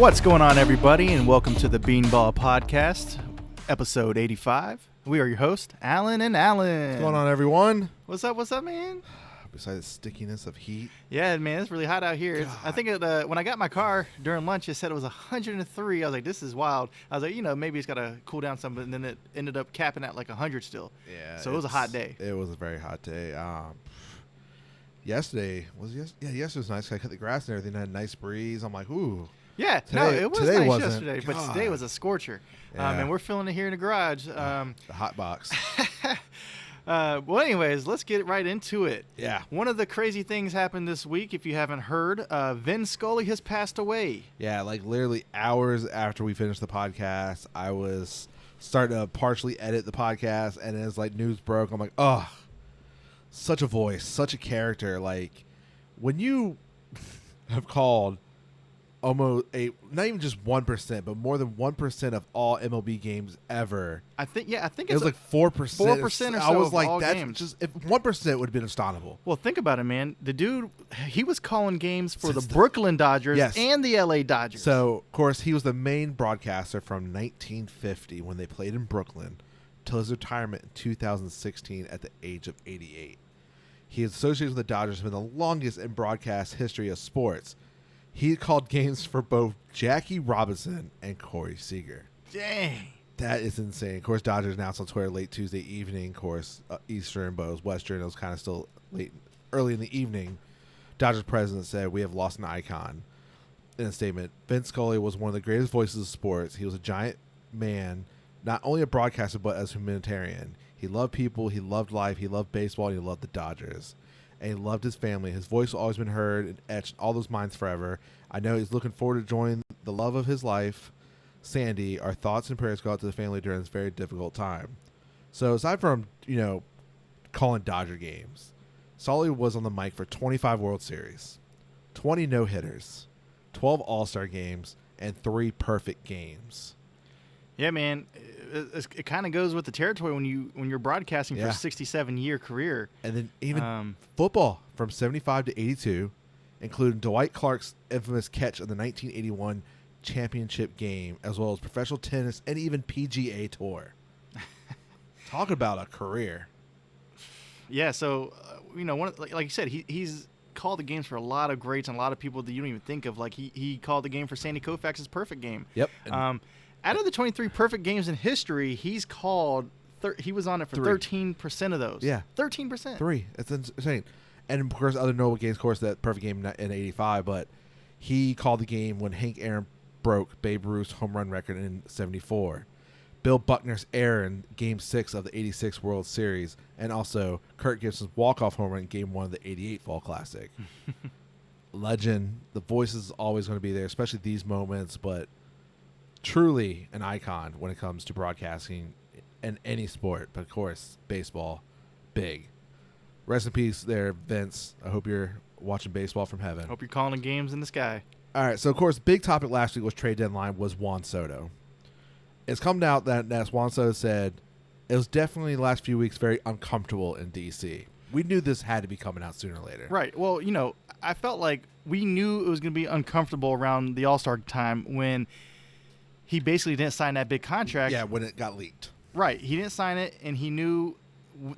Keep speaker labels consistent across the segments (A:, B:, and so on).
A: What's going on, everybody, and welcome to the Beanball Podcast, episode 85. We are your hosts, Alan and Alan.
B: What's going on, everyone?
A: What's up, man?
B: Besides the stickiness of heat.
A: Yeah, man, it's really hot out here. I think when I got my car during lunch, it said it was 103. I was like, this is wild. I was like, maybe it's got to cool down some, and then it ended up capping at like 100 still.
B: Yeah.
A: So it was a hot day.
B: It was a very hot day. Yesterday was nice. I cut the grass and everything. Had a nice breeze. I'm like, ooh.
A: Yeah,
B: today,
A: it was
B: today
A: nice
B: wasn't.
A: yesterday, but today was a scorcher.
B: Yeah.
A: And we're feeling it here in the garage.
B: The hot box.
A: Well, anyways, let's get right into it.
B: Yeah.
A: One of the crazy things happened this week, if you haven't heard, Vin Scully has passed away.
B: Yeah, like literally hours after we finished the podcast, I was starting to partially edit the podcast, and as like news broke, I'm like, oh, such a voice, such a character. Like when you have called almost not even just 1%, but more than 1% of all MLB games ever.
A: I think
B: it was like 4%.
A: 4% or so.
B: I was
A: of
B: like,
A: all
B: that's
A: games.
B: just if 1% would have been astonishable.
A: Well, think about it, man. The dude, he was calling games for the Brooklyn Dodgers and the LA Dodgers.
B: So, of course, he was the main broadcaster from 1950 when they played in Brooklyn till his retirement in 2016 at the age of 88. He is associated with the Dodgers for the longest in broadcast history of sports. He called games for both Jackie Robinson and Corey Seager.
A: Dang.
B: That is insane. Of course, Dodgers announced on Twitter late Tuesday evening, of course, Eastern, but it was Western. It was kind of still early in the evening. Dodgers president said, "We have lost an icon." In a statement, Vince Scully was one of the greatest voices of sports. He was a giant man, not only a broadcaster, but as a humanitarian. He loved people, he loved life, he loved baseball, and he loved the Dodgers. And he loved his family. His voice has always been heard and etched in all those minds forever. I know he's looking forward to joining the love of his life, Sandy. Our thoughts and prayers go out to the family during this very difficult time. So aside from, calling Dodger games, Sully was on the mic for 25 World Series, 20 no-hitters, 12 All-Star games, and 3 perfect games.
A: Yeah, man. It kind of goes with the territory when you're broadcasting for a 67-year career.
B: And then even football from 75 to 82, including Dwight Clark's infamous catch of the 1981 championship game, as well as professional tennis and even PGA Tour. Talk about a career.
A: Yeah, so, like you said, he's called the games for a lot of greats and a lot of people that you don't even think of. Like, he called the game for Sandy Koufax's perfect game.
B: Yep.
A: Out of the 23 perfect games in history, he's called. He was on it for 13% of those.
B: Yeah,
A: 13%.
B: 3. It's insane. And of course, other notable games, of course, that perfect game in '85. But he called the game when Hank Aaron broke Babe Ruth's home run record in '74. Bill Buckner's error in Game 6 of the '86 World Series, and also Kirk Gibson's walk-off home run in Game 1 of the '88 Fall Classic. Legend. The voice is always going to be there, especially these moments, but truly an icon when it comes to broadcasting in any sport, but of course, baseball, big. Rest in peace there, Vince. I hope you're watching baseball from heaven.
A: Hope you're calling games in the sky.
B: All right, so of course, big topic last week was trade deadline was Juan Soto. It's come out that as Juan Soto said, it was definitely the last few weeks very uncomfortable in D.C. We knew this had to be coming out sooner or later.
A: Right. Well, I felt like we knew it was going to be uncomfortable around the All-Star time when he basically didn't sign that big contract.
B: Yeah, when it got leaked.
A: Right. He didn't sign it, and he knew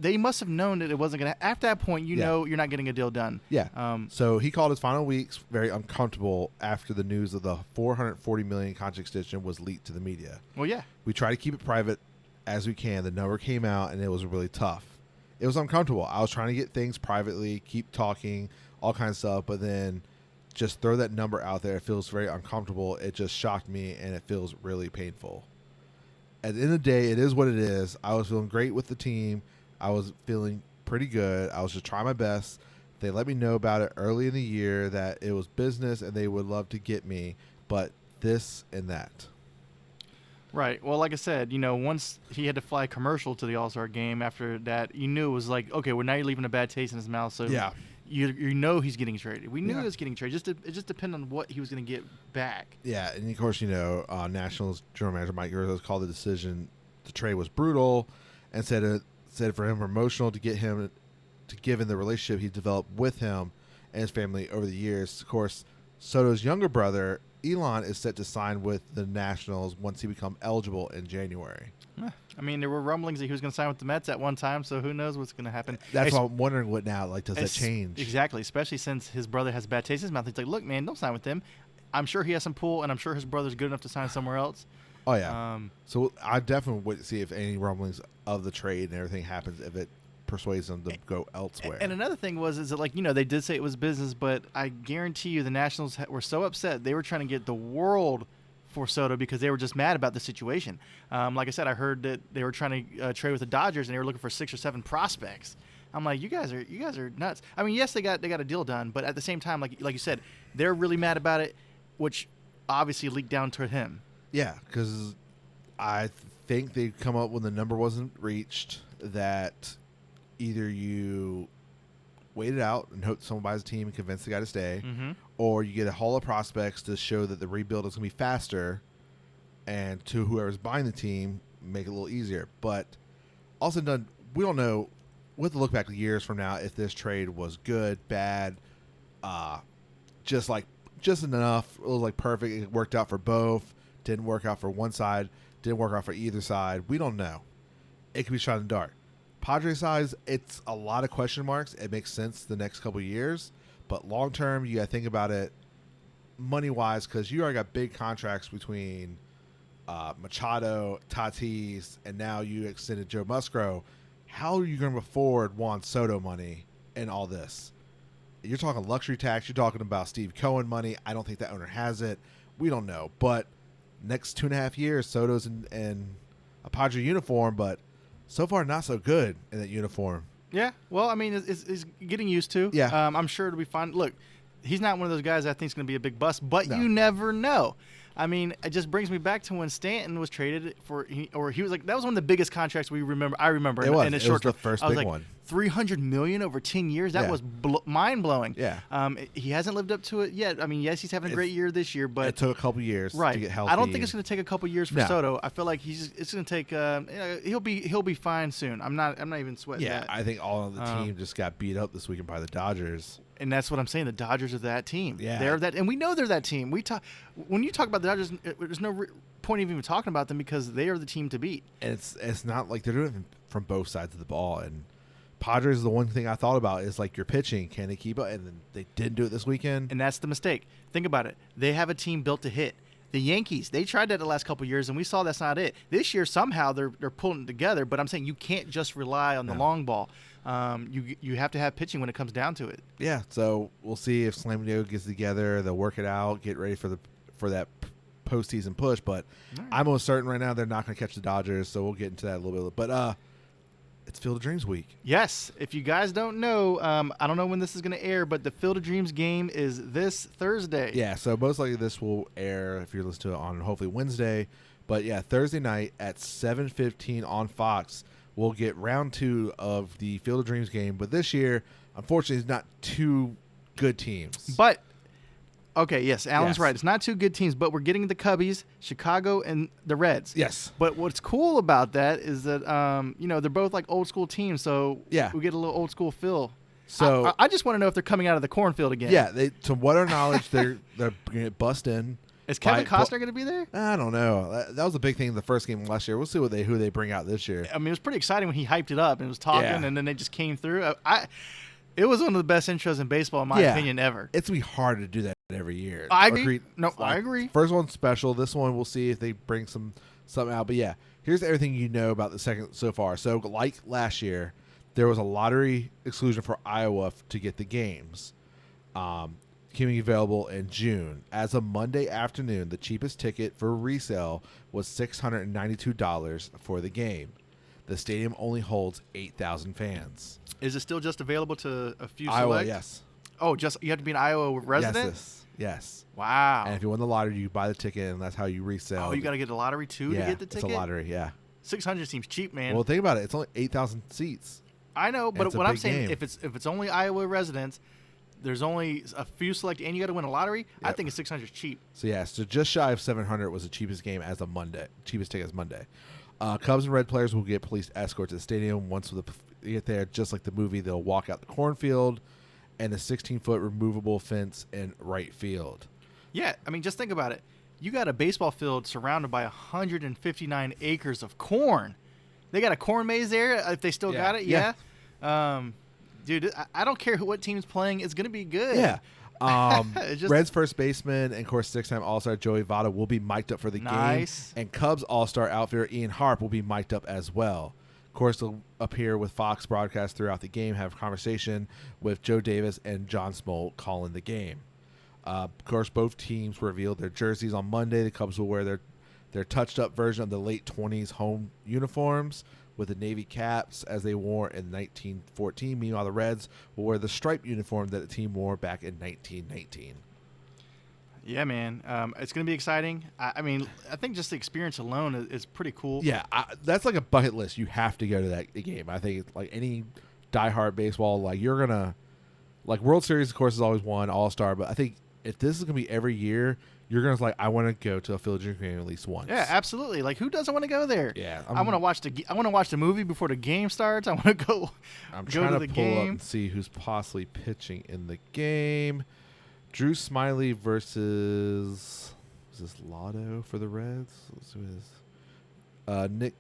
A: they must have known that it wasn't going to. After that point, know you're not getting a deal done.
B: Yeah. So he called his final weeks very uncomfortable after the news of the $440 million contract extension was leaked to the media.
A: Well, yeah.
B: We try to keep it private as we can. The number came out, and it was really tough. It was uncomfortable. I was trying to get things privately, keep talking, all kinds of stuff, but then just throw that number out there. It feels very uncomfortable. It just shocked me, and it feels really painful. At the end of the day, it is what it is. I was feeling great with the team. I was feeling pretty good. I was just trying my best. They let me know about it early in the year that it was business and they would love to get me, but this and that.
A: Right. Well, like I said, once he had to fly commercial to the All-Star game, after that, you knew it was like, okay, well, now you're leaving a bad taste in his mouth. So
B: yeah.
A: You know he's getting traded. We knew he was getting traded. It just depended on what he was going to get back.
B: Yeah, and of course, Nationals general manager Mike Rizzo called the decision the trade was brutal and said for him emotional to get him to given the relationship he developed with him and his family over the years. Of course, Soto's younger brother Elon is set to sign with the Nationals once he becomes eligible in January.
A: I mean, there were rumblings that he was going to sign with the Mets at one time, so who knows what's going to happen.
B: That's why I'm wondering what now. Like, does that change?
A: Exactly, especially since his brother has a bad taste in his mouth. He's like, look, man, don't sign with him. I'm sure he has some pull, and I'm sure his brother's good enough to sign somewhere else.
B: Oh, yeah. So I definitely would see if any rumblings of the trade and everything happens, if it persuades them to go elsewhere.
A: And another thing is that, like, they did say it was business, but I guarantee you the Nationals were so upset. They were trying to get the world for Soto because they were just mad about the situation. Like I said, I heard that they were trying to trade with the Dodgers, and they were looking for 6 or 7 prospects. I'm like, you guys are nuts. I mean, yes, they got a deal done, but at the same time, like you said, they're really mad about it, which obviously leaked down to him.
B: Yeah, because I think they come up when the number wasn't reached that either you wait it out and hope someone buys a team and convince the guy to stay, or you get a haul of prospects to show that the rebuild is going to be faster, and to whoever's buying the team, make it a little easier. But also done, we don't know. We'll have to look back years from now if this trade was good, bad, just enough. It was like perfect. It worked out for both. Didn't work out for one side. Didn't work out for either side. We don't know. It could be shot in the dark. Padres size, it's a lot of question marks. It makes sense the next couple of years, but long term, you got to think about it money wise because you already got big contracts between Machado, Tatis, and now you extended Joe Musgrove. How are you going to afford Juan Soto money and all this? You're talking luxury tax. You're talking about Steve Cohen money. I don't think that owner has it. We don't know, but next 2.5 years, Soto's in a Padre uniform, but so far, not so good in that uniform.
A: Yeah, well, I mean, it's getting used to.
B: Yeah.
A: I'm sure it'll be fine. Look, he's not one of those guys I think is going to be a big bust, but
B: No.
A: you never know. I mean, it just brings me back to when Stanton was traded he was like, that was one of the biggest contracts I remember
B: It was.
A: in a
B: It
A: short
B: was the
A: term.
B: first
A: I was
B: big
A: like,
B: one.
A: $300 million over 10 years. That
B: Yeah.
A: was mind blowing.
B: Yeah.
A: He hasn't lived up to it yet. I mean, yes, he's having a great year this year, but
B: It took a couple years to get healthy.
A: I don't think it's going to take a couple years for
B: No.
A: Soto. I feel like it's going to take. He'll be fine soon. I'm not even sweating
B: Yeah,
A: that.
B: I think all of the team just got beat up this weekend by the Dodgers.
A: And that's what I'm saying. The Dodgers are that team.
B: Yeah.
A: They're that, and we know they're that team. When you talk about the Dodgers, there's no point of even talking about them because they are the team to beat.
B: And it's not like they're doing it from both sides of the ball. And Padres, the one thing I thought about is like your pitching. Can they keep up? And then they didn't do it this weekend.
A: And that's the mistake. Think about it. They have a team built to hit. The Yankees, they tried that the last couple of years, and we saw that's not it. This year, somehow, they're pulling it together, but I'm saying you can't just rely on the long ball. You have to have pitching when it comes down to it.
B: Yeah, so we'll see if Slam Diego gets together. They'll work it out, get ready for that postseason push. But I'm almost certain right now they're not going to catch the Dodgers, so we'll get into that a little bit. But it's Field of Dreams week.
A: Yes. If you guys don't know, I don't know when this is going to air, but the Field of Dreams game is this Thursday.
B: Yeah, so most likely this will air if you're listening to it on hopefully Wednesday. But yeah, Thursday night at 7:15 on Fox, we'll get round 2 of the Field of Dreams game. But this year, unfortunately, it's not 2 good teams.
A: But okay, yes, Alan's
B: Yes.
A: right. It's not 2 good teams, but we're getting the Cubbies, Chicago, and the Reds.
B: Yes.
A: But what's cool about that is that they're both like old school teams, so
B: Yeah.
A: we get a little old school feel.
B: So
A: I just want to know if they're coming out of the cornfield again.
B: yeah, to what our knowledge, they're going to get bust in.
A: Is Kevin Costner going to be there?
B: I don't know. That was a big thing in the first game last year. We'll see who they bring out this year.
A: I mean, it was pretty exciting when he hyped it up and was talking,
B: Yeah.
A: and then they just came through. It was one of the best intros in baseball, in my opinion, ever.
B: It's going to be hard to do that every year.
A: I agree. No, I agree.
B: First one's special. This one, we'll see if they bring something out. But yeah, here's everything you know about the second so far. So like last year, there was a lottery exclusion for Iowa to get the games. Becoming available in June. As of Monday afternoon, the cheapest ticket for resale was $692 for the game. The stadium only holds 8,000 fans.
A: Is it still just available to a few
B: Iowa,
A: select?
B: yes.
A: Oh, just you have to be an Iowa resident?
B: Yes.
A: Wow.
B: And if you win the lottery, you buy the ticket, and that's how you resell.
A: Oh, you got to get a lottery too to get the ticket?
B: It's a lottery, yeah.
A: 600 seems cheap, man.
B: Well, think about it. It's only 8,000 seats.
A: I know, but
B: it's a
A: what I'm
B: big
A: saying,
B: game.
A: if it's only Iowa residents, there's only a few select, and you got to win a lottery. I
B: Yep.
A: think it's 600 is cheap.
B: So yeah, so just shy of 700 was the cheapest game as of Monday. Cheapest ticket is Monday. Cubs and Red players will get police escorts at the stadium. Once they get there, just like the movie, they'll walk out the cornfield and a 16-foot removable fence in right field.
A: Yeah, I mean, just think about it. You got a baseball field surrounded by 159 acres of corn. They got a corn maze there if they still got it. Yeah. Dude, I don't care what team's playing. It's going to be good.
B: Yeah.
A: Just,
B: Reds first baseman and, of course, six-time All-Star Joey Votto will be mic'd up for the game. And Cubs All-Star outfielder Ian Harp will be mic'd up as well. Of course, they'll appear with Fox broadcast throughout the game, have a conversation with Joe Davis and John Smoltz calling the game. Of course, both teams revealed their jerseys on Monday. The Cubs will wear their touched-up version of the late 20s home uniforms with the Navy caps as they wore in 1914. Meanwhile, the Reds will wear the striped uniform that the team wore back in 1919.
A: Yeah, man. It's going to be exciting. I mean, I think just the experience alone is pretty cool.
B: Yeah, that's like a bucket list. You have to go to that game. I think like any diehard baseball, like you're going to – like World Series, of course, is always one, All-Star. But I think if this is going to be every year – you're going to like, I want to go to a Philadelphia game at least once.
A: Yeah, absolutely. Like, who doesn't want to go there?
B: Yeah.
A: I want to watch the movie before the game starts. I want to go
B: I'm
A: go
B: trying
A: to
B: to pull
A: game.
B: up and see who's possibly pitching in the game. Drew Smiley versus is this Lotto for the Reds? Let's see who it is. Nick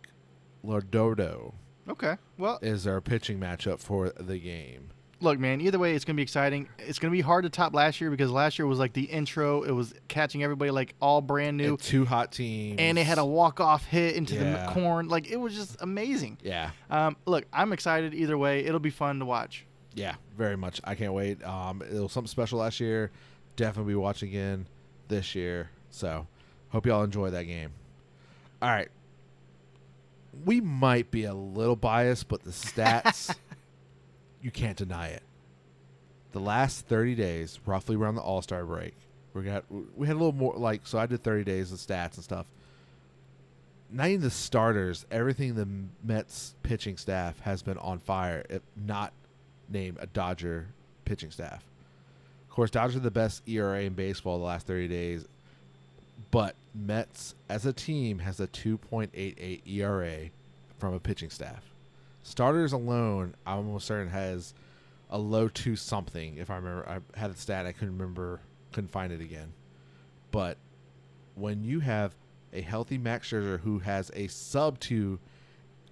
B: Lodordo
A: Okay. Well,
B: is our pitching matchup for the game.
A: Look, man, either way, it's going to be exciting. It's going to be hard to top last year because last year was like the intro. It was catching everybody like all brand new.
B: And two hot teams.
A: And they had a walk-off hit into the corn. Like, it was just amazing.
B: Yeah.
A: Look, I'm excited either way. It'll be fun to watch.
B: Yeah, very much. I can't wait. It was something special last year. Definitely be watching again this year. So, hope y'all enjoy that game. All right. We might be a little biased, but the stats... You can't deny it. The last 30 days, roughly around the All-Star break, we had a little more so I did 30 days of stats and stuff. Not even the starters, everything the Mets pitching staff has been on fire, if not named a Dodger pitching staff. Of course, Dodgers are the best ERA in baseball the last 30 days, but Mets as a team has a 2.88 ERA from a pitching staff. Starters alone, I'm almost certain, has a low 2 something. If I remember, I had a stat, I couldn't find it again. But when you have a healthy Max Scherzer who has a sub 2,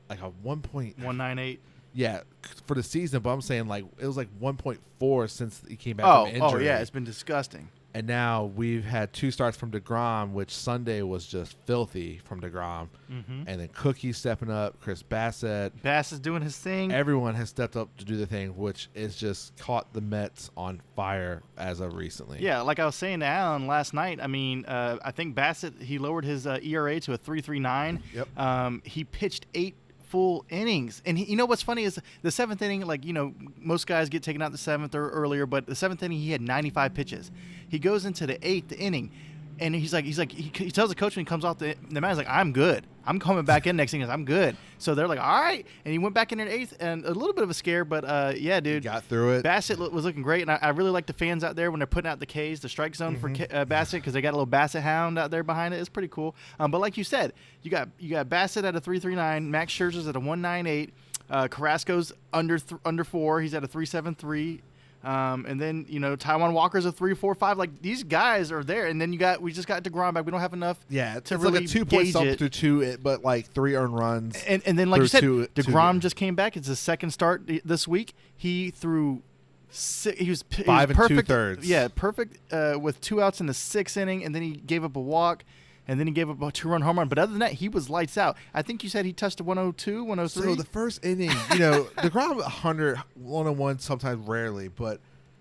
B: like a
A: 1.198.
B: Yeah, for the season, but I'm saying like it was like 1.4 since he came back from injury.
A: Oh yeah, it's been disgusting.
B: And now we've had 2 starts from DeGrom, which Sunday was just filthy from DeGrom. Mm-hmm. And then Cookie stepping up, Chris Bassett.
A: Bass is doing his thing.
B: Everyone has stepped up to do the thing, which is just caught the Mets on fire as of recently.
A: Yeah, like I was saying to Alan last night, I mean, I think Bassett, he lowered his ERA to a 3.39.
B: Yep.
A: He pitched 8 full innings. And you know what's funny is the 7th inning, like, you know, most guys get taken out the 7th or earlier, but the 7th inning he had 95 pitches. He goes into the 8th inning and he tells the coach when he comes off the man's like, I'm good. I'm coming back in next inning. I'm good. So they're like, all right. And he went back in the 8th and a little bit of a scare, but yeah, dude.
B: He got through it.
A: Bassett was looking great. And I really like the fans out there when they're putting out the Ks, the strike zone for Bassett, because they got a little Bassett hound out there behind it. It's pretty cool. But like you said, you got Bassett at a 3.39, Max Scherzer's at a 1.98, Carrasco's under 4. He's at a 3.73. And then, you know, Taijuan Walker's a 3.45. Like, these guys are there. And then we just got DeGrom back. We don't have enough to really
B: like a 2 point
A: gauge
B: something
A: it.
B: through 2, but like 3 earned runs.
A: And then, like you said, DeGrom
B: two.
A: just came back. It's his second start this week. He threw he was
B: 5 and
A: perfect,
B: 2/3.
A: Yeah, perfect with 2 outs in the 6th inning. And then he gave up a walk. And then he gave up a 2-run home run. But other than that, he was lights out. I think you said he touched a 102, 103.
B: So the first inning, you know, DeGrom 100, 101 sometimes rarely, but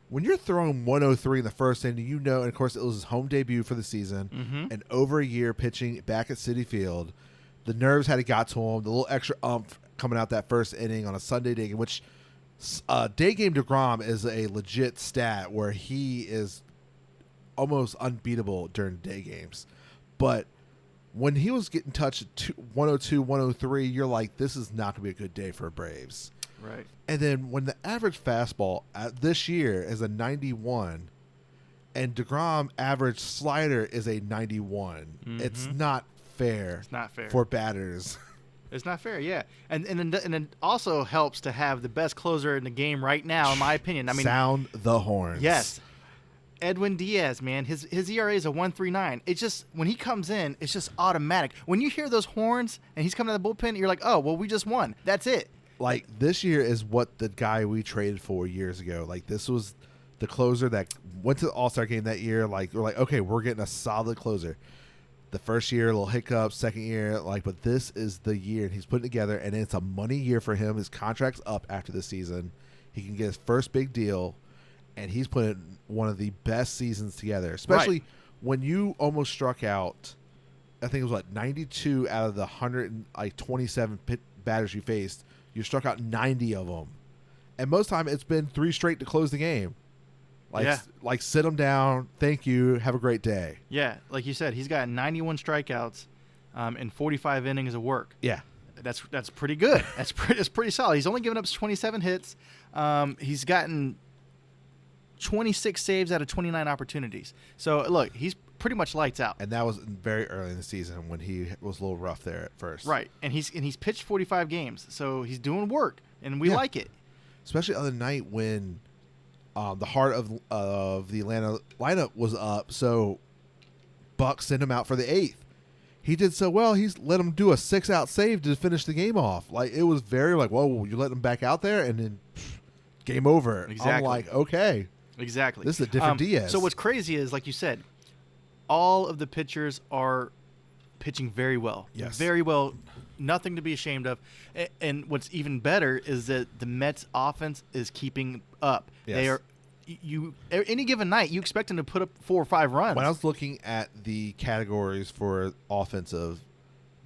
B: when you're throwing 103 in the first inning, you know, and of course it was his home debut for the season, and over a year pitching back at Citi Field, the nerves had got to him, the little extra umph coming out that first inning on a Sunday day game, which day game DeGrom is a legit stat where he is almost unbeatable during day games. But when he was getting touched at 102, 103, you're like, this is not going to be a good day for Braves.
A: Right.
B: And then when the average fastball this year is a 91 and DeGrom average slider is a 91, it's not fair.
A: It's not fair
B: for batters.
A: It's not fair, yeah. And it also helps to have the best closer in the game right now, in my opinion. I mean,
B: sound the horns.
A: Yes. Edwin Diaz, man, his ERA is a 1.39. It's just when he comes in, it's just automatic. When you hear those horns and he's coming out of the bullpen, you're like, oh, well, we just won. That's it.
B: Like, this year is what the guy we traded for years ago. Like, this was the closer that went to the All-Star game that year. Like, we're like, okay, we're getting a solid closer. The first year, a little hiccup. Second year, like, but this is the year, and he's putting together, and it's a money year for him. His contract's up after this season. He can get his first big deal, and he's putting one of the best seasons together, especially when you almost struck out, I think it was, 92 out of the 127 batters you faced. You struck out 90 of them. And most time it's been 3 straight to close the game. Like sit them down. Thank you. Have a great day.
A: Yeah, like you said, he's got 91 strikeouts and 45 innings of work.
B: Yeah.
A: That's pretty good. That's pretty solid. He's only given up 27 hits. He's gotten 26 saves out of 29 opportunities. So, look, he's pretty much lights out.
B: And that was very early in the season when he was a little rough there at first.
A: Right. And he's pitched 45 games. So, he's doing work, and we like it.
B: Especially the other night when the heart of the Atlanta lineup was up. So, Buck sent him out for the 8th. He did so well, he's let him do a 6-out save to finish the game off. Like, it was very like, whoa, you let him back out there? And then game over.
A: Exactly.
B: I'm like, okay.
A: Exactly.
B: This is a different Diaz.
A: So what's crazy is, like you said, all of the pitchers are pitching very well.
B: Yes.
A: Very well. Nothing to be ashamed of. And what's even better is that the Mets offense is keeping up.
B: Yes.
A: They are any given night, you expect them to put up 4 or 5 runs.
B: When I was looking at the categories for offensive,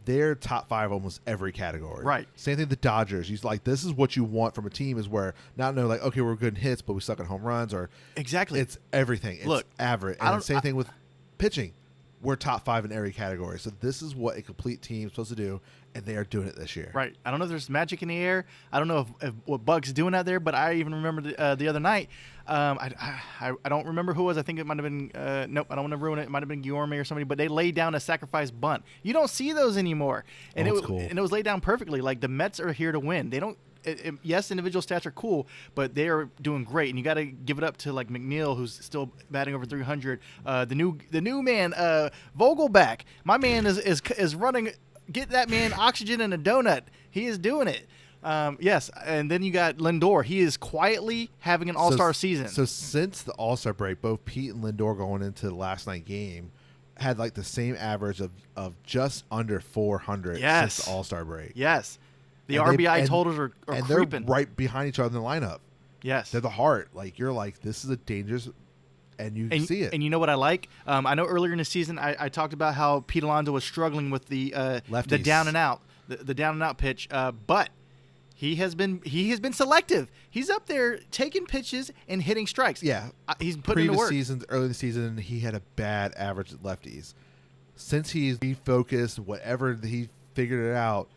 B: they're top 5 almost every category.
A: Right.
B: Same thing with the Dodgers. He's like, this is what you want from a team, is where not know like, okay, we're good in hits, but we suck at home runs, or
A: exactly.
B: It's everything. It's
A: Look,
B: average. And same thing with pitching. We're top 5 in every category. So this is what a complete team is supposed to do, and they are doing it this year.
A: Right. I don't know if there's magic in the air. I don't know if what Buck's doing out there, but I even remember the other night. I don't remember who it was. I think it might have been nope, I don't want to ruin it. It might have been Guillorme or somebody, but they laid down a sacrifice bunt. You don't see those anymore. And
B: cool.
A: And it was laid down perfectly. Like, the Mets are here to win. They don't yes, individual stats are cool, but they are doing great, and you got to give it up to, like, McNeil, who's still batting over 300. The new man, Vogelback. My man is running. Get that man oxygen in a donut. He is doing it. Yes, and then you got Lindor. He is quietly having an all-star season.
B: So since the all-star break, both Pete and Lindor going into the last night game had like the same average of just under 400 since the all-star break.
A: Yes. The RBI totals are
B: and
A: creeping.
B: They're right behind each other in the lineup.
A: Yes.
B: They're the heart. Like, you're like, this is a dangerous, and you see it.
A: And you know what I like? I know earlier in the season I talked about how Pete Alonso was struggling with the down and out, the down and out pitch, but he has been selective. He's up there taking pitches and hitting strikes.
B: Yeah.
A: He's putting in the work.
B: Early in the season, he had a bad average at lefties. Since he's refocused, whatever he figured it out,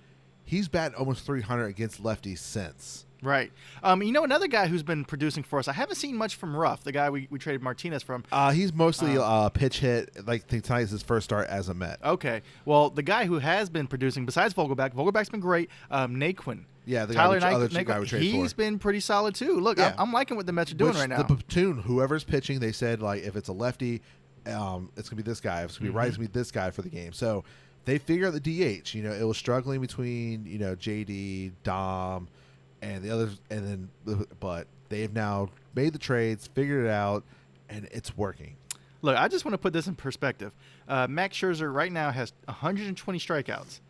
B: he's batting almost 300 against lefties since.
A: Right. You know, another guy who's been producing for us, I haven't seen much from Ruff, the guy we traded Martinez from.
B: He's mostly pitch hit. Like, tonight is his first start as a Met.
A: Okay. Well, the guy who has been producing, besides Vogelback's been great, Naquin.
B: Yeah, the
A: Tyler
B: guy we
A: Naquin,
B: traded for.
A: He's been pretty solid, too. Look, yeah. I'm liking what the Mets are doing right now.
B: The platoon, whoever's pitching, they said, like, if it's a lefty, it's going to be this guy. If it's going to be right, it's going to be this guy for the game. So they figure out the DH. You know, it was struggling between, JD, Dom, and the others, but they've now made the trades, figured it out, and it's working.
A: Look, I just want to put this in perspective. Max Scherzer right now has 120 strikeouts.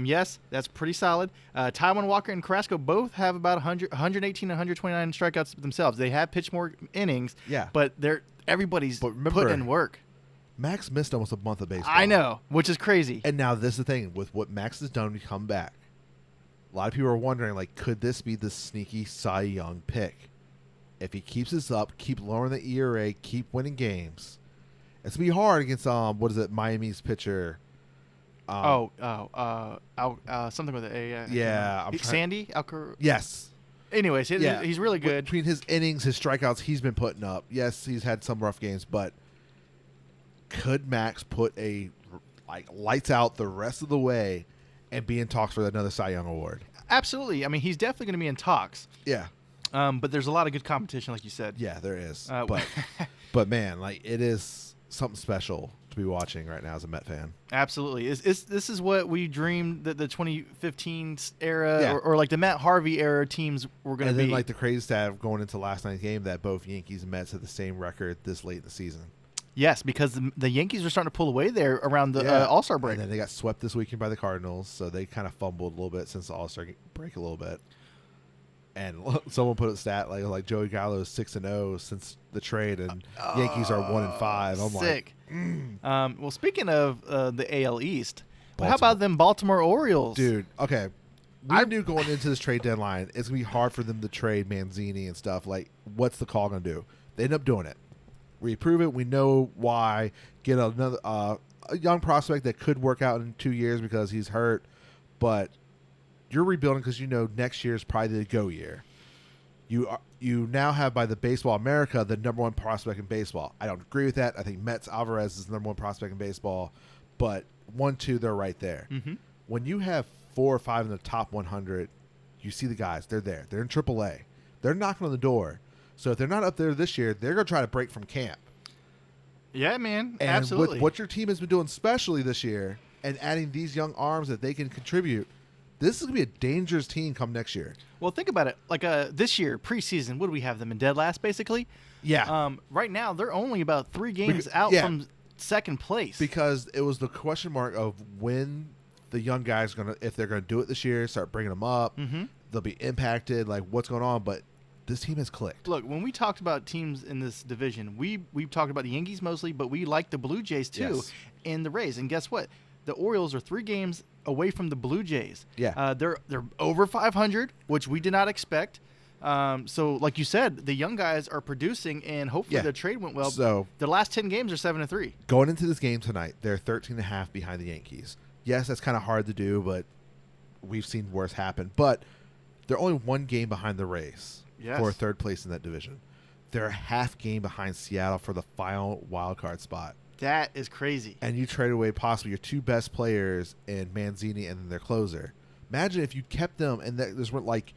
A: Yes, that's pretty solid. Taijuan Walker and Carrasco both have about 118 and 129 strikeouts themselves. They have pitched more innings, but everybody's putting in work.
B: Max missed almost a month of baseball.
A: I know, which is crazy.
B: And now this is the thing. With what Max has done to come back, a lot of people are wondering, like, could this be the sneaky Cy Young pick? If he keeps this up, keep lowering the ERA, keep winning games, it's going to be hard against, Miami's pitcher.
A: Something with a
B: Sandy?
A: Yes. Anyways, he's really good.
B: Between his innings, his strikeouts, he's been putting up. Yes, he's had some rough games, but could Max put lights out the rest of the way and be in talks for another Cy Young award?
A: Absolutely. I mean, he's definitely going to be in talks.
B: Yeah.
A: But there's a lot of good competition, like you said.
B: Yeah, there is.
A: Uh,
B: But man, like it is something special to be watching right now as a Met fan.
A: Absolutely. This is what we dreamed that the 2015 era
B: Yeah.
A: or like the Matt Harvey era teams were going to
B: And
A: be.
B: then like the crazy stat going into last night's game that both Yankees and Mets had the same record this late in the season.
A: Yes, because the Yankees are starting to pull away there around the All-Star break.
B: And then they got swept this weekend by the Cardinals, so they kind of fumbled a little bit since the All-Star break a little bit. And someone put a stat like Joey Gallo's 6-0 since the trade, and Yankees are 1-5. I'm
A: sick. Well, speaking of the AL East, how
B: Baltimore.
A: about them Baltimore Orioles?
B: Dude, okay. I knew going into this trade deadline, it's going to be hard for them to trade Manzini and stuff. Like, what's the call going to do? They end up doing it. We approve it. We know why. Get another a young prospect that could work out in 2 years because he's hurt. But you're rebuilding because you know next year is probably the go year. You now have, by the Baseball America, the number one prospect in baseball. I don't agree with that. I think Mets Alvarez is the number one prospect in baseball. But 1, 2, they're right there.
A: Mm-hmm.
B: When you have 4 or 5 in the top 100, you see the guys. They're there. They're in AAA. They're knocking on the door. So if they're not up there this year, they're going to try to break from camp.
A: Yeah, man.
B: And
A: Absolutely.
B: with what your team has been doing, especially this year, and adding these young arms that they can contribute, this is going to be a dangerous team come next year.
A: Well, think about it. Like this year, preseason, what do we have them in dead last, basically?
B: Yeah.
A: Right now, they're only about 3 games out
B: yeah.
A: from second place.
B: Because it was the question mark of when the young guys if they're going to do it this year, start bringing them up.
A: Mm-hmm.
B: They'll be impacted, like what's going on. But this team has clicked.
A: Look, when we talked about teams in this division, we've talked about the Yankees mostly, but we like the Blue Jays too,
B: Yes.
A: and the Rays. And guess what? The Orioles are 3 games away from the Blue Jays.
B: Yeah.
A: They're over 500, which we did not expect. So, like you said, the young guys are producing, and hopefully
B: Yeah.
A: the trade went well.
B: So
A: the last 10 games are 7-3.
B: going into this game tonight, they're 13.5 behind the Yankees. Yes, that's kind of hard to do, but we've seen worse happen. But they're only 1 game behind the Rays for third place in that division. They're a half game behind Seattle for the final wild card spot.
A: That is crazy.
B: And you traded away possibly your 2 best players in Manzini and then their closer. Imagine if you kept them and there's like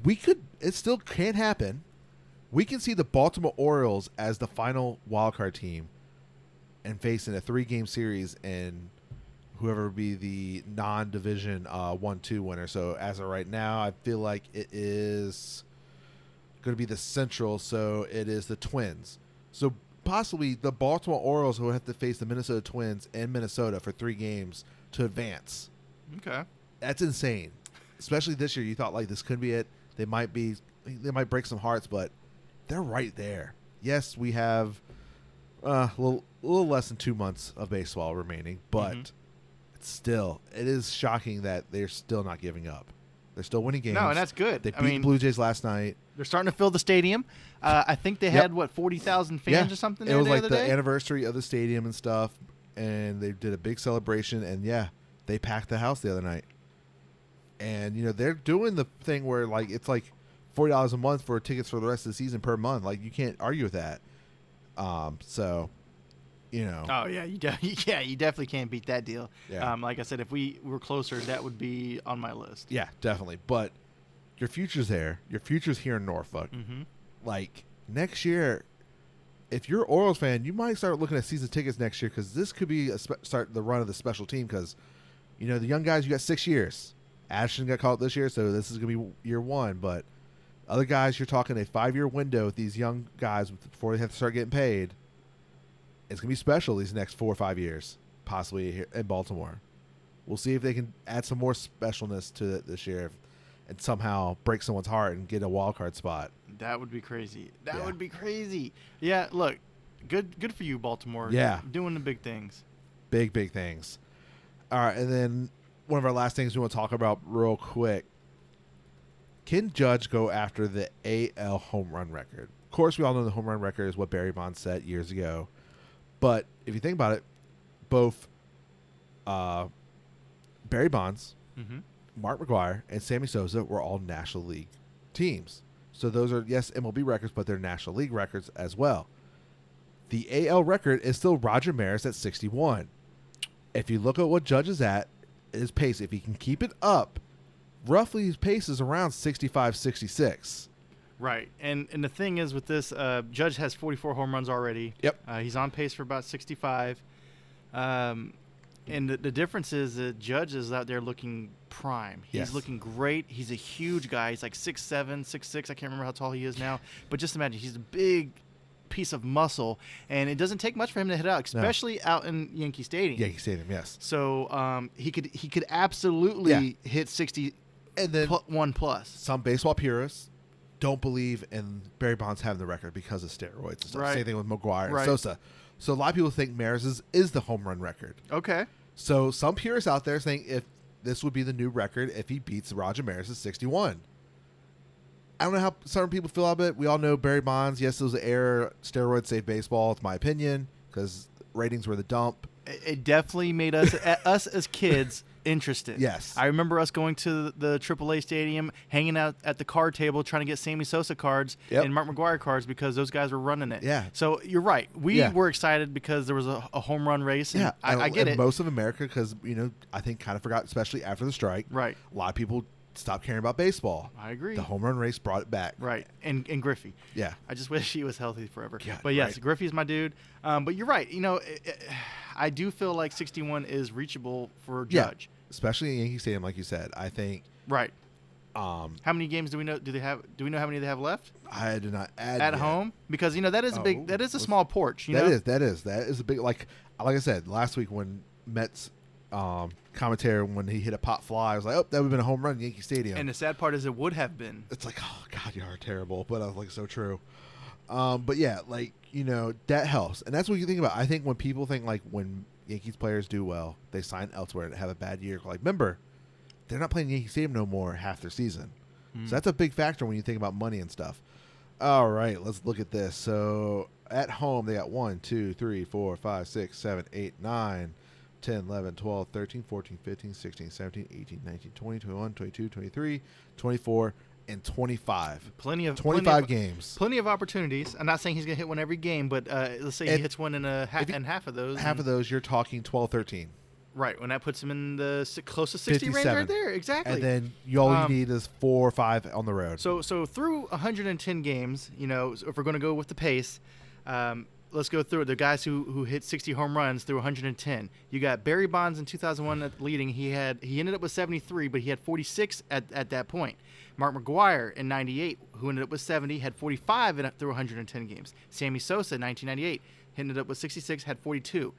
B: it still can happen. We can see the Baltimore Orioles as the final wild card team and face in a 3-game series and whoever would be the non-division 1-2 winner. So as of right now, I feel like it is going to be the Central, so it is the Twins. So possibly the Baltimore Orioles will have to face the Minnesota Twins in Minnesota for 3 games to advance.
A: Okay.
B: That's insane. Especially this year, you thought like this could be it. They might break some hearts, but they're right there. Yes, we have a little less than 2 months of baseball remaining, but it is shocking that they're still not giving up. They're still winning games.
A: No, and that's good.
B: They beat the Blue Jays last night.
A: They're starting to fill the stadium. I think they had 40,000 fans or something.
B: It was
A: the
B: like
A: other
B: the
A: day?
B: anniversary of the stadium and stuff, and they did a big celebration. And they packed the house the other night. And they're doing the thing where like it's like $40 a month for tickets for the rest of the season per month. Like you can't argue with that. So.
A: Oh yeah, you definitely can't beat that deal.
B: Yeah.
A: Like I said, if we were closer, that would be on my list.
B: Yeah, definitely. But your future's there. Your future's here in Norfolk.
A: Mm-hmm.
B: Like next year, if you're an Orioles fan, you might start looking at season tickets next year because this could be start the run of the special team. Because the young guys, you got 6 years. Ashton got called this year, so this is gonna be year 1. But other guys, you're talking a 5-year window with these young guys before they have to start getting paid. It's going to be special these next 4 or 5 years, possibly here in Baltimore. We'll see if they can add some more specialness to it this year and somehow break someone's heart and get a wild card spot.
A: That would be crazy. That would be crazy. Yeah, look, good for you, Baltimore.
B: Yeah.
A: Doing the big things.
B: Big things. All right, and then one of our last things we want to talk about real quick. Can Judge go after the AL home run record? Of course, we all know the home run record is what Barry Bonds set years ago. But if you think about it, both Barry Bonds, Mark McGwire, and Sammy Sosa were all National League teams. So those are, yes, MLB records, but they're National League records as well. The AL record is still Roger Maris at 61. If you look at what Judge is at, his pace, if he can keep it up, roughly his pace is around 65, 66.
A: Right. And the thing is with this, Judge has 44 home runs already.
B: Yep.
A: He's on pace for about 65. And the difference is that Judge is out there looking prime. He's looking great. He's a huge guy. He's like 6'7", 6'6". I can't remember how tall he is now. But just imagine, he's a big piece of muscle. And it doesn't take much for him to hit out, especially out in Yankee Stadium.
B: Yankee Stadium, yes.
A: So he could absolutely hit 60
B: and then
A: 1+.
B: Some baseball purists don't believe in Barry Bonds having the record because of steroids and stuff.
A: Right.
B: Same thing with McGuire
A: Right.
B: and Sosa. So a lot of people think Maris is the home run record.
A: Okay.
B: So some purists out there saying if this would be the new record if he beats Roger Maris' 61. I don't know how certain people feel about it. We all know Barry Bonds. Yes, it was an error. Steroids saved baseball. It's my opinion because ratings were the dump.
A: It definitely made us as kids interested.
B: Yes.
A: I remember us going to the AAA stadium, hanging out at the card table, trying to get Sammy Sosa cards and Mark McGuire cards because those guys were running it.
B: Yeah.
A: So you're right. We were excited because there was a home run race. And I get it.
B: Most of America, because, I think kind of forgot, especially after the strike.
A: Right.
B: A lot of people stopped caring about baseball.
A: I agree.
B: The home run race brought it back.
A: Right. And Griffey.
B: Yeah.
A: I just wish he was healthy forever.
B: God,
A: but yes,
B: right.
A: Griffey's my dude. But you're right. I do feel like 61 is reachable for Judge.
B: Especially in Yankee Stadium, like you said. I think.
A: Right. How many games do we know? Do we know how many they have left?
B: I did not add
A: at
B: yet.
A: home, because that is a big. That is a small porch. That
B: is a big, like I said last week when Mets commentator, when he hit a pop fly, I was like, oh, that would have been a home run in Yankee Stadium.
A: And the sad part is it would have been.
B: It's like, oh God, you are terrible, but I was like, so true. But yeah, like that helps, and that's what you think about. I think when people think like when Yankees players do well, they sign elsewhere and have a bad year. Like, remember, they're not playing Yankee Stadium no more half their season. So that's a big factor when you think about money and stuff. All right, let's look at this. So at home, they got 1, 2, 3, 4, 5, 6, 7, 8, 9, 10, 11, 12, 13, 14, 15, 16, 17, 18, 19, 20, 21, 22, 23, 24, and 25. 25 games.
A: Plenty of opportunities. I'm not saying he's going to hit one every game, but let's say he hits one in half of those.
B: Half of those, you're talking 12, 13.
A: Right, when that puts him in the close to 60 range right there. Exactly.
B: And then all you need is 4 or 5 on the road.
A: So through 110 games, if we're going to go with the pace, let's go through it. The guys who hit 60 home runs through 110. You got Barry Bonds in 2001 leading. He ended up with 73, but he had 46 at that point. Mark McGuire in 98, who ended up with 70, had 45 through 110 games. Sammy Sosa in 1998 ended up with 66, had 42.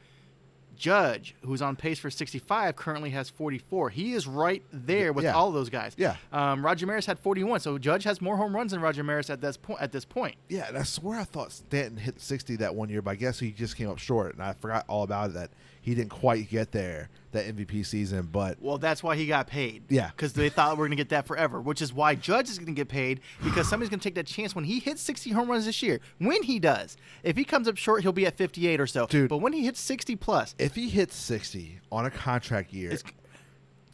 A: Judge, who's on pace for 65, currently has 44. He is right there with all of those guys.
B: Yeah.
A: Roger Maris had 41, so Judge has more home runs than Roger Maris at this point.
B: Yeah, and I swear I thought Stanton hit 60 that one year, but I guess he just came up short, and I forgot all about it, that he didn't quite get there that MVP season. But
A: well, that's why he got paid.
B: Yeah.
A: Because they thought we're going to get that forever, which is why Judge is going to get paid, because somebody's going to take that chance when he hits 60 home runs this year. When he does. If he comes up short, he'll be at 58 or so.
B: Dude,
A: but when he hits 60 plus.
B: If he hits 60 on a contract year,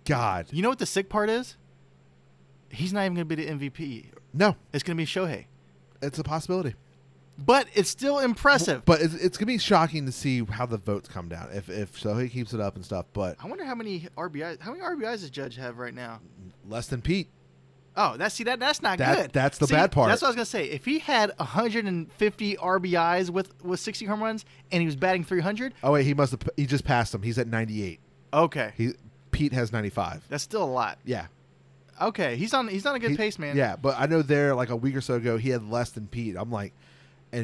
B: God.
A: You know what the sick part is? He's not even going to be the MVP.
B: No.
A: It's going to be Shohei.
B: It's a possibility.
A: But it's still impressive.
B: But it's going to be shocking to see how the votes come down if Shohei keeps it up and stuff. But
A: I wonder how many RBIs does Judge have right now?
B: Less than Pete.
A: Oh, that's not good.
B: That's the bad part.
A: That's what I was gonna say. If he had 150 RBIs with 60 home runs and he was batting 300.
B: Oh wait, he just passed him. He's at 98.
A: Okay.
B: Pete has 95.
A: That's still a lot.
B: Yeah.
A: Okay, he's on a good pace, man.
B: Yeah, but I know there like a week or so ago he had less than Pete. I'm like,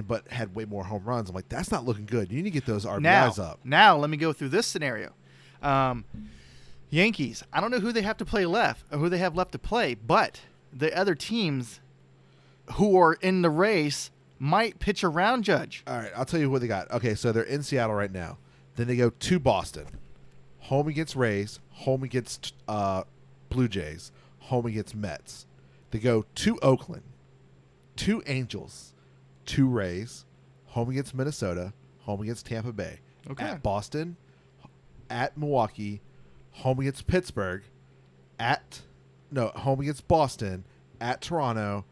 B: but had way more home runs. I'm like, that's not looking good. You need to get those RBIs up.
A: Now let me go through this scenario. Yankees. I don't know who they have to play left or who they have left to play, but the other teams who are in the race might pitch around Judge.
B: All right, I'll tell you what they got. Okay, so they're in Seattle right now. Then they go to Boston, home against Rays, home against Blue Jays, home against Mets. They go to Oakland, to Angels, to Rays, home against Minnesota, home against Tampa Bay, at Boston, at Milwaukee, home against Pittsburgh, home against Boston, at Toronto,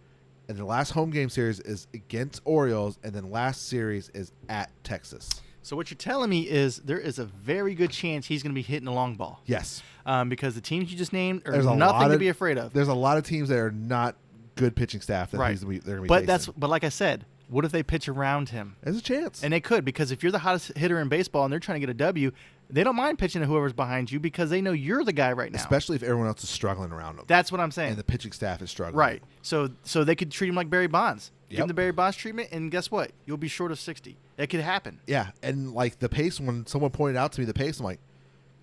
B: and the last home game series is against Orioles, and then last series is at Texas.
A: So what you're telling me is there is a very good chance he's going to be hitting a long ball.
B: Yes.
A: Because the teams you just named are nothing to be afraid of.
B: There's a lot of teams that are not good pitching staff that
A: Right.
B: they're going to be
A: But
B: facing.
A: but like I said, what if they pitch around him?
B: There's a chance.
A: And they could, because if you're the hottest hitter in baseball and they're trying to get a W, they don't mind pitching to whoever's behind you because they know you're the guy right now.
B: Especially if everyone else is struggling around them.
A: That's what I'm saying.
B: And the pitching staff is struggling.
A: Right. So they could treat him like Barry Bonds. Give
B: Yep.
A: him the Barry Bonds treatment, and guess what? You'll be short of 60. That could happen.
B: Yeah, and like the pace, when someone pointed out to me the pace, I'm like,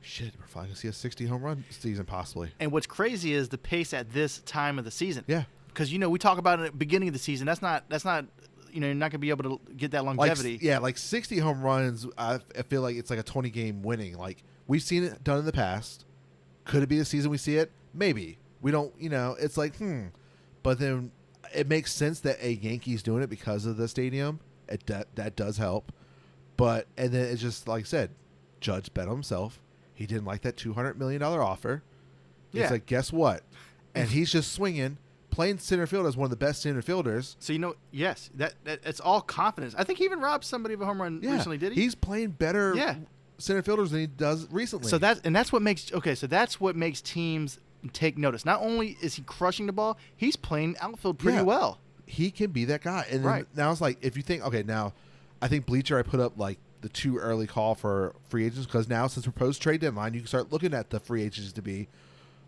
B: shit, we're finally going to see a 60 home run season possibly.
A: And what's crazy is the pace at this time of the season.
B: Yeah.
A: Because, we talk about it at the beginning of the season. That's not you're not going to be able to get that longevity.
B: Like 60 home runs, I feel like it's like a 20-game winning. Like, we've seen it done in the past. Could it be the season we see it? Maybe. We don't, it's like, But then it makes sense that a Yankees doing it because of the stadium. That does help. And then it's just, like I said, Judge bet on himself. He didn't like that $200 million offer.
A: Yeah.
B: It's like, guess what? And he's just swinging, playing center field as one of the best center fielders.
A: So, yes, that it's all confidence. I think he even robbed somebody of a home run recently, did he?
B: He's playing better center fielders than he does recently.
A: So that's what makes teams take notice. Not only is he crushing the ball, he's playing outfield pretty well.
B: He can be that guy. And then now it's like, if you think, okay, now I think Bleacher, I put up like the too early call for free agents, because now since we're post trade deadline, you can start looking at the free agents to be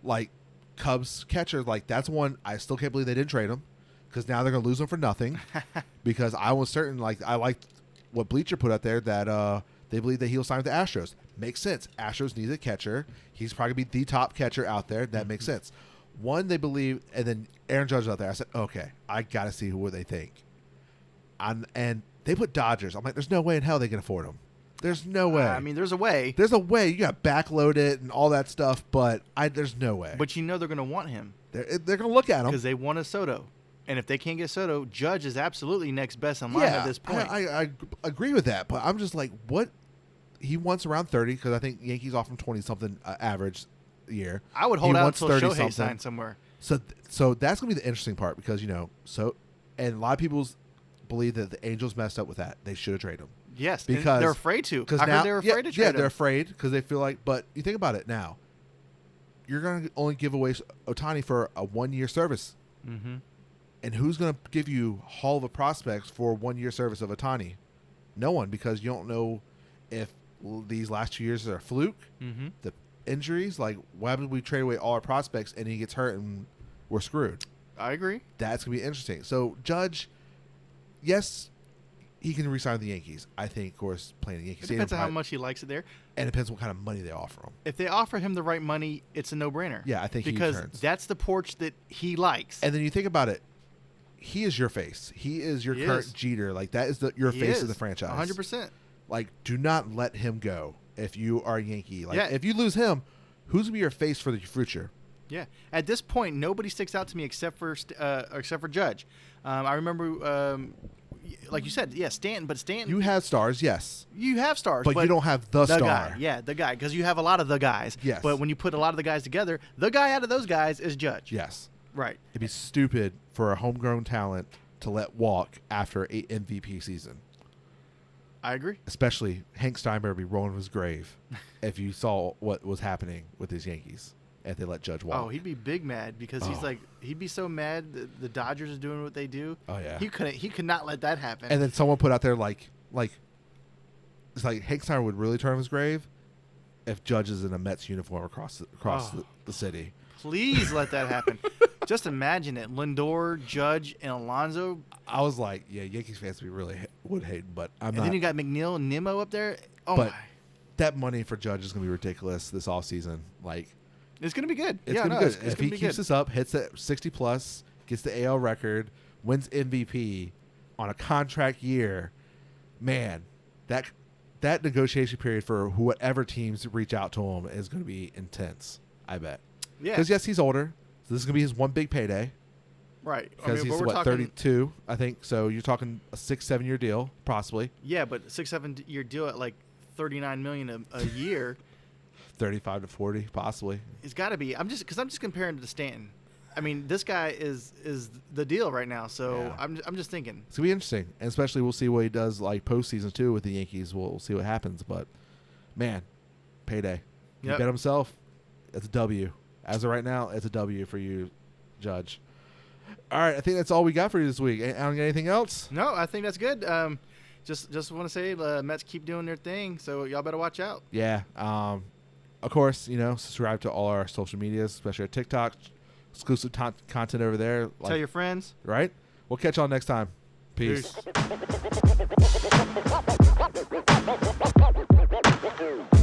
B: like Cubs catcher. Like, that's one I still can't believe they didn't trade him, because now they're going to lose him for nothing. Because I was certain, like, I liked what Bleacher put out there, that they believe that he'll sign with the Astros. Makes sense. Astros need a catcher. He's probably going to be the top catcher out there. That makes sense. One, they believe, and then Aaron Judge was out there. I said, okay, I got to see what they think. And they put Dodgers. I'm like, there's no way in hell they can afford him. There's no way.
A: I mean, there's a way.
B: There's a way. You got to backload it and all that stuff, but there's no way.
A: But they're going to want him.
B: They're going to look at him.
A: Because they want a Soto. And if they can't get Soto, Judge is absolutely next best in line at this point.
B: I agree with that, but I'm just like, what? He wants around 30, because I think Yankees offer him 20-something average a year.
A: I would hold out until Shohei
B: 30-something.
A: signs somewhere.
B: So that's going to be the interesting part, because, and a lot of people believe that the Angels messed up with that. They should have traded him.
A: Yes,
B: because
A: they're afraid to.
B: I
A: heard they're afraid to trade him.
B: Yeah, they're afraid because they feel like, but you think about it now. You're going to only give away Ohtani for a 1-year service.
A: Mm-hmm.
B: And who's going to give you Hall of Prospects for 1-year service of Ohtani? No one, because you don't know if these last 2 years are a fluke.
A: Mm-hmm.
B: The injuries, like, what happens if we trade away all our prospects and he gets hurt and we're screwed?
A: I agree.
B: That's going to be interesting. So, Judge, yes, he can re-sign the Yankees. I think, of course, playing the Yankees.
A: It depends on how much he likes it there.
B: And it depends what kind of money they offer him.
A: If they offer him the right money, it's a no-brainer.
B: Yeah, I think
A: because
B: he returns.
A: That's the porch that he likes.
B: And then you think about it. He is your face. He is your current Jeter. Like, that is your face of the franchise.
A: 100%.
B: Like, do not let him go if you are a Yankee. Like, if you lose him, who's going to be your face for the future?
A: Yeah. At this point, nobody sticks out to me except for Judge. I remember, like you said, Stanton. But Stanton,
B: you have stars, yes.
A: You have stars,
B: but you don't have the star.
A: Guy. Yeah, the guy, because you have a lot of the guys.
B: Yes.
A: But when you put a lot of the guys together, the guy out of those guys is Judge.
B: Yes.
A: Right.
B: It'd be stupid for a homegrown talent to let walk after an MVP season.
A: I agree.
B: Especially Hank Steinberg would be rolling in his grave if you saw what was happening with his Yankees if they let Judge walk.
A: Oh, he'd be big mad because he'd be so mad that the Dodgers are doing what they do.
B: Oh yeah.
A: He could not let that happen.
B: And then someone put out there like it's like Hank Steinberg would really turn on his grave if Judge is in a Mets uniform across the city.
A: Please let that happen. Just imagine it. Lindor, Judge, and Alonso.
B: I was like, yeah, Yankees fans would hate, but I'm not.
A: And then you got McNeil and Nimmo up there. Oh,
B: but
A: my.
B: That money for Judge is going to be ridiculous this offseason. Like,
A: it's going to be good.
B: It's going to be good. If he keeps this up, hits that 60+, gets the AL record, wins MVP on a contract year, man, that negotiation period for whatever teams reach out to him is going to be intense, I bet.
A: Yeah.
B: Because, yes, he's older. So this is going to be his one big payday.
A: Right.
B: Because he's, 32, I think. So you're talking a 6-7 year deal, possibly.
A: Yeah, but 6-7 year deal at like $39 million a year.
B: 35 to 40, possibly.
A: It's got to be. I'm just comparing it to Stanton. I mean, this guy is the deal right now. So yeah. I'm just thinking
B: it's gonna be interesting, and especially we'll see what he does like postseason too with the Yankees. We'll see what happens, but man, payday. He bet himself. It's a W. As of right now, it's a W for you, Judge. All right, I think that's all we got for you this week. Anything else?
A: No, I think that's good. Just want to say Mets keep doing their thing, so y'all better watch out.
B: Yeah. Of course, subscribe to all our social medias, especially our TikTok. Exclusive content over there.
A: Tell your friends.
B: Right? We'll catch y'all next time. Peace.
A: Peace.